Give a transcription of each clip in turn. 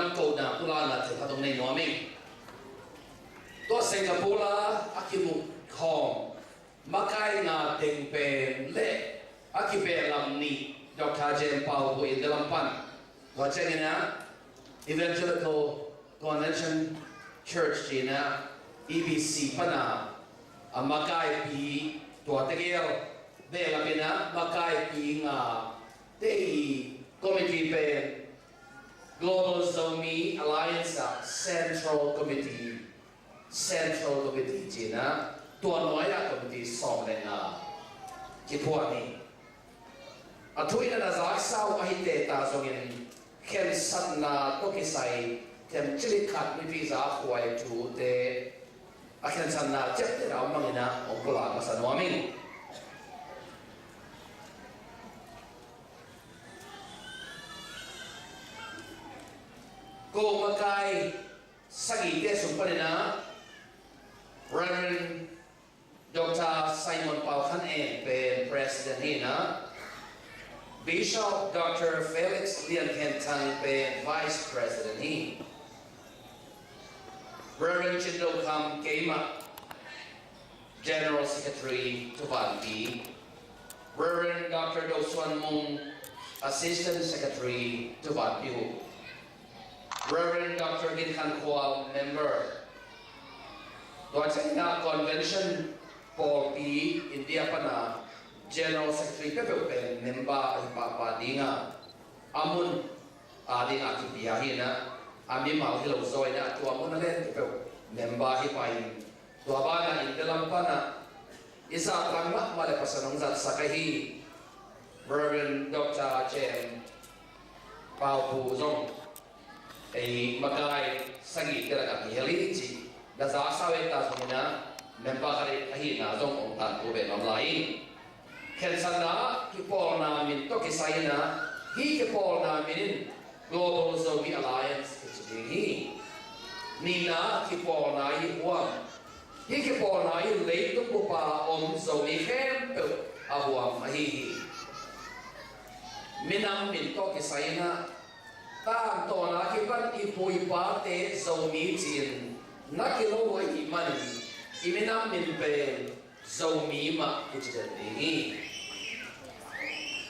lam câu na pula na thì thằng này nói mình tôi Singapore akimu khom makai na ting pen le akibe lam ni Dr. James Paul bu in dalam pan wa chengena Evangelical Convention Church China EBC pana makai pi tua tegel be la pina makai pi nga te committee pen Global Zomi Alliance Central Committee China tua nói là committee song lên à chỉ thua đi à thôi là giá sao ai để ta dùng in khen sắt na to cái sai khen chili khát với visa hoài chủ te à khen sắt na chấp để nào mang na ông cô làm mà sao nói mình cô makai sagi te sumpan na Reverend Dr. Simon Paul Khan pen President hina Bishop Dr. Felix Lian Ken Tang pen Vice President hi Reverend Chindo Kam Keima General Secretary Tuban Pi Reverend Dr. Do Swan Mung Assistant Secretary Tuban Pi Reverend Dr. Gin Khan Kwal Member China Convention Paul P. India Pana General Secretary Pepe Member Papa Dinga Amun Adi Akipia Hina Ami Mal Hilo Zoina to Amun Pepe Member Hipain to Abana in Delampana Isa Tangma Malapasanong Zat Sakahi Reverend Dr. Chen Pao Pu Zong a Makai Sagi Kira Helichi Gaza Saweta Somina Membakari Ahina Zong Ong Tan Ube Mamlain Kensana Kipolna Min Tokisayana He Kipolna Min Global Zomi Alliance He Nina Kipolna Yuam He Kipolna Yu Late Pupa Om Zomi Kem Ahuam Ahi Minam Min Tokisayana Tam Tona Kipan Ipui Pate Zomi Jin Nakilo wa iman iminam min pe zomi ma kujadini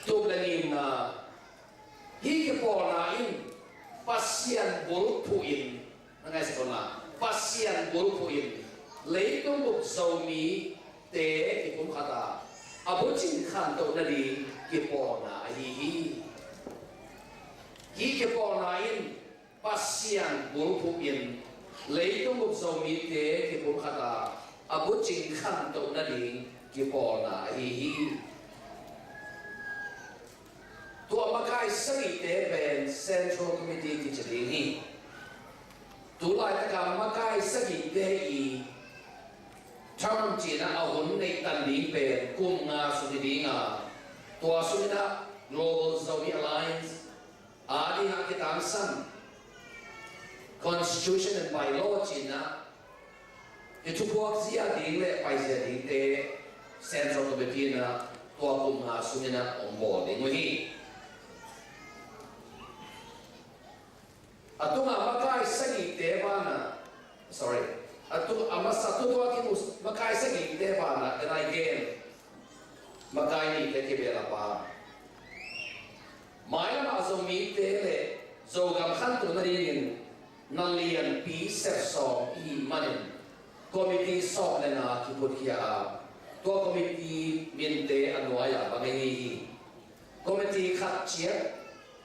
tublanim na hikipona in pasian bulpuin nangai sekona pasian bulpuin leitung buk zomi te ikum kata abucin khan to nadi kipona hi hikipona in pasian bulpuin lấy tung một dầu mỹ tế thì cũng khá abu chính khăn tụng na đi ki bỏ na hi tua makai sagi te ben Central Committee ki chali hi tu lai ta ka makai sagi te i term china ahun nei tan ding pe kum nga su di nga tua su na Global Zomi Alliance adi ha ki tam san Constitution and bylaw China itu buat zia ding le pai zia ding te Central Committee na tua kum nga sumina onboarding wi atu nga makai sagi te bana sorry atu ama satu tua ki makai sagi te bana and again makai ni te ke bela pa mai na zo mi te le zo gam khan tu na rin Nalian P. Sefsong I. Manin Committee Song Lena Kiputia Tua Committee Minte Anuaya Bangihi Committee Katchia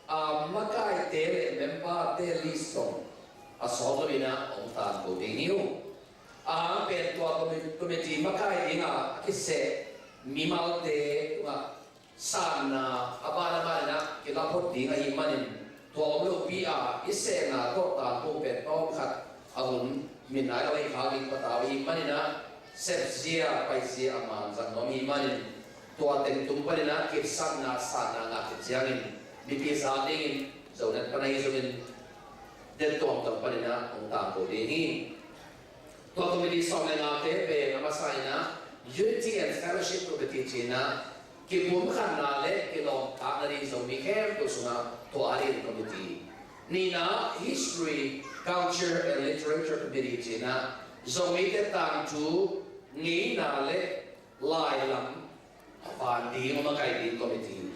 Makai Tele Member Te Listong Asolomina Ontan Bodiniu Pen Tua Committee Makai Dinga Kise Mimalte Sana Abana Mana Kilapot Dinga Imanin Tua Lu Pia Isena Tota Tupe Tom Kat Ahun Minai Away Haging Patawi Manina Sepsia Paisia Aman Zanomi Manin Tua Tentum Panina Kipsan Na Sana Ngakit Siangin Bipisa Dingin Zonat Panay Zumin Den Tuang Tang Panina Ang Tampo Dingin Tua Committee Song Ngate Pe Namasayna Unity and Fellowship Committee China Kipum Khan Na Le Kilong Tak Na Rin Zomi Kem Tu Sunga Tua Arin Committee Nina History, Culture and Literature Committee China, Zomite Tang Tu, Ni Nale, Lai Lam, Pandi Makai Committee.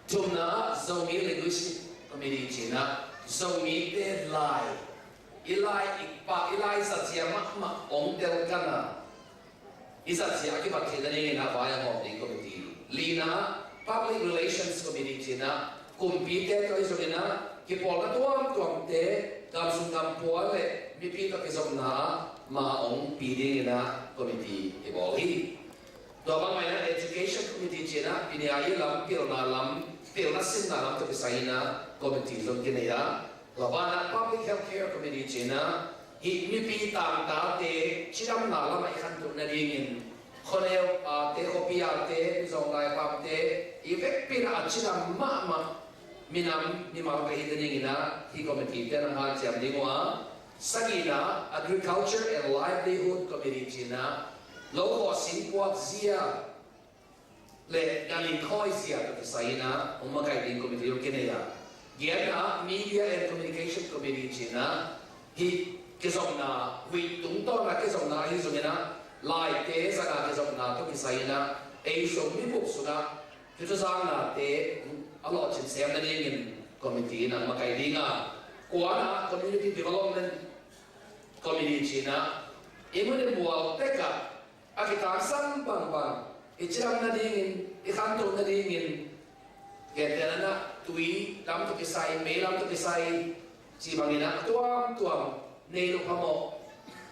Tumna Zomi Linguistic Committee China, Zomite Lai. Ilai Satya Mahma Om Del Kana. Isatya Kibakidaning in Avaya Holding Committee. Lina, Public Relations Committee China, Kumpite Kaisogina, Kipola Tuam Te, Gamsum Gampuale, Mipita Kisogna, Maong Pidina Committee Eboli. Dobamaya Education Committee China, Piniayilam, Pilnalam, Pilnasinalam to Pisaina, Committee Zonkinea, Lavana Public Healthcare Committee China, Mipi Tanta Te, Chidam Nala, my Kantu Nadingin, Honel Te Hopiate, Zongai Pamte, Evepina Chidam Mama, Minam, Nimaka Hidaningina, He Committee, Tenahal Jamdingwa, Sagina, Agriculture and Livelihood Committee China, Loco Sinquat Zia, Le Galing Koi Zia to Saina, Umakai Committee Kinea, Giana, Media and Communication Committee China, He Kizomna, we Tumtona Kizomna, Hizomina, Lai Te, Saga Kizomna, Tokisaina, Aisho Mibusuna, Kituzana Te, a lot in Samaning Committee, and Makaidinga, Kuana Community Development Committee China, Imun Mual Teka, Akitan Bang, Icham Nading, Ikanto Nading, Getana, Tui, Lam to Kisai, Melam to Kisai, Sibangina, Tuam, Nelo Pamo,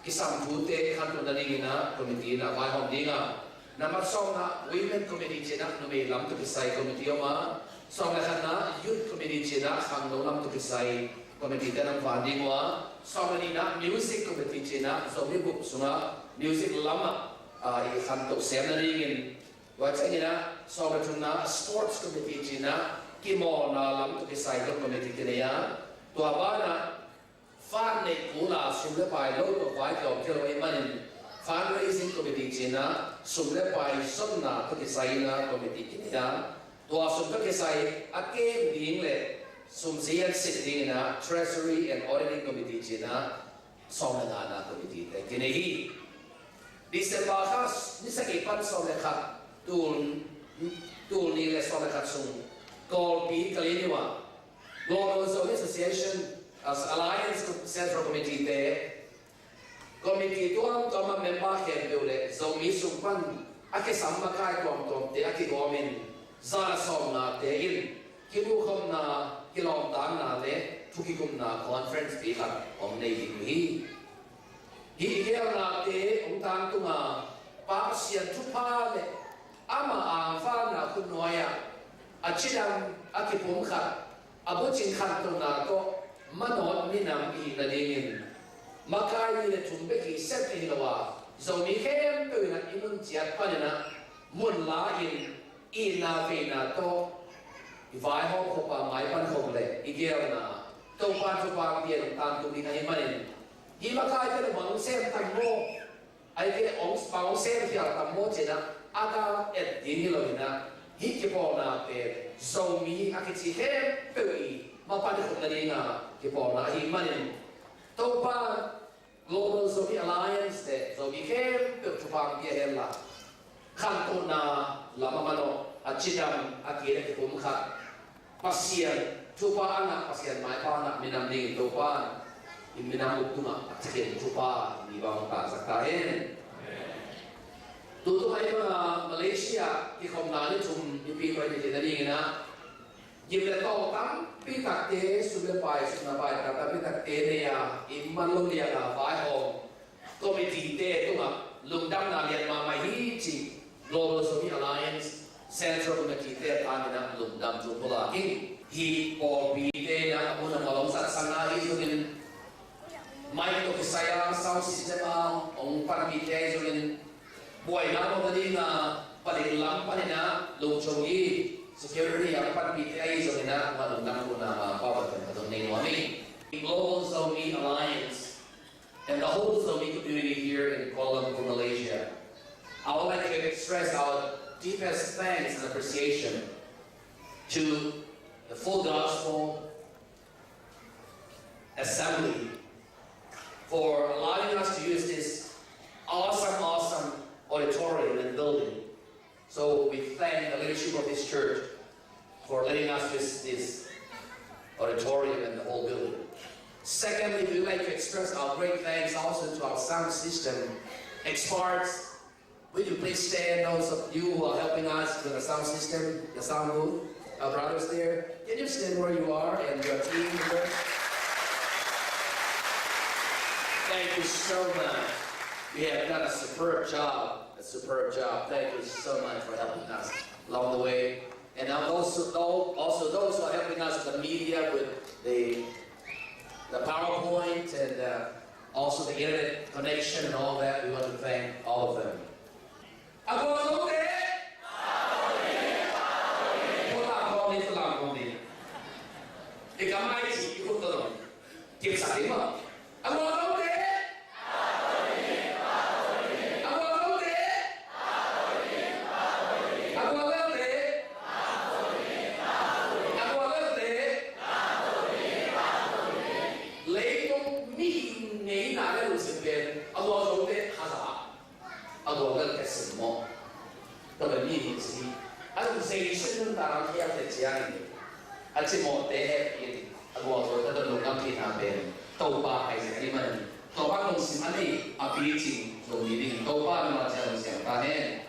Kisam Pute, Kanto Nadingina, Committee, Vai Hondinga, Namasona, Women Committee China, Nume Lam to Kisai Committee Oma, Sonahana, Youth Committee China, Hangno Lam to Kisai Committee, Tanam Vandingwa, Somanina, Music Committee China, Zomi Buksunga, Music Lama, Ikanto Senaring, what's in Sobatuna, Sports Committee China, Kimona Lam to Kisai Committee Kinea, Tuabana, Fane Kula, Sumlepai, Local White of Kilway Fundraising Committee China, Sumlepai, Sumna to Kisaina Committee Kinea, Tuasum to Kisai, again being led, Sumzian Sitting Treasury and Auditing Committee China, Somanana Committee, Kinehi. Disembakas, Nisakipan Solekat, Tool Nile Solekat Sum, called P. Kaliniwa, Global Zone Association as Alliance Central Committee there. Committee Tuam Toma Member Kembule, Zomi Sumpan, Ake Samakai Tom, the Aki Gomin, Zara Somna, the In, Kimukomna, Kilom Dana, Tukikumna Conference Pika, on Navy. He Gelna de Untantunga, Papsian Tupale, Ama Amfana Kunoya, Achidam Akipumka, Abuchin Kantonato, Manon Minam Nadin, Makai the Tumbeki set in the wa, Zomi came to an Imuntia Panina, Munla in Vena to, if I hope my Panhole, Igelna, Topan to Pampian Tantu Himanian. Himakai the Mong Sam Tammo, I get on Spang Sam Hill Tamotina, Aga at Dinilona, Hikipona, Zomi, Akiti Hair, Pui, Mapanadina, Kipona, Himanin, Topa, Global Zomi Alliance, Zomi Hair, Tupang Piella, Cantona, Lamamano, Achidam, Akira Kumka, Pasian, Tupana, Pasian, my partner, Minam Topan. Minamuk tuma atkin tupa di bawah saktahen. Tutu hai Malaysia ikomnani tum ipi kau ini jadi ina. Jika tahu tam pitak te sudah baik kata pitak te ni ya iman lom dia lah baik hom. Komiti te tu mah lundang nalian mama hici Global Zomi Alliance Central Committee te tanina lundang tu pula ini. Hi or bi te na muna malam sana itu ni. Mai to Kisaya sound system ang paramite jolin buhay na mo dali na palilang panina luchogi security ang paramite ay jolin na malundang ko na mapapatan atong name Global Zomi Alliance and the whole Zomi community here in Kuala Lumpur, Malaysia. I would like to express our deepest thanks and appreciation to the Full Gospel auditorium and the whole building. Secondly, we would like to express our great thanks also to our sound system experts. Will you please stand, those of you who are helping us with the sound system, the sound booth, our brothers there. Can you stand where you are and your team members? Thank you so much. You have done a superb job. Thank you so much for helping us along the way. And also those who are helping us with the media, with the PowerPoint and also the internet connection and all that. We want to thank all of them. Tàu ba lồng xính ăn đi, à phí chính, rồi đi đỉnh tàu ba mà chẳng chẳng ta hết.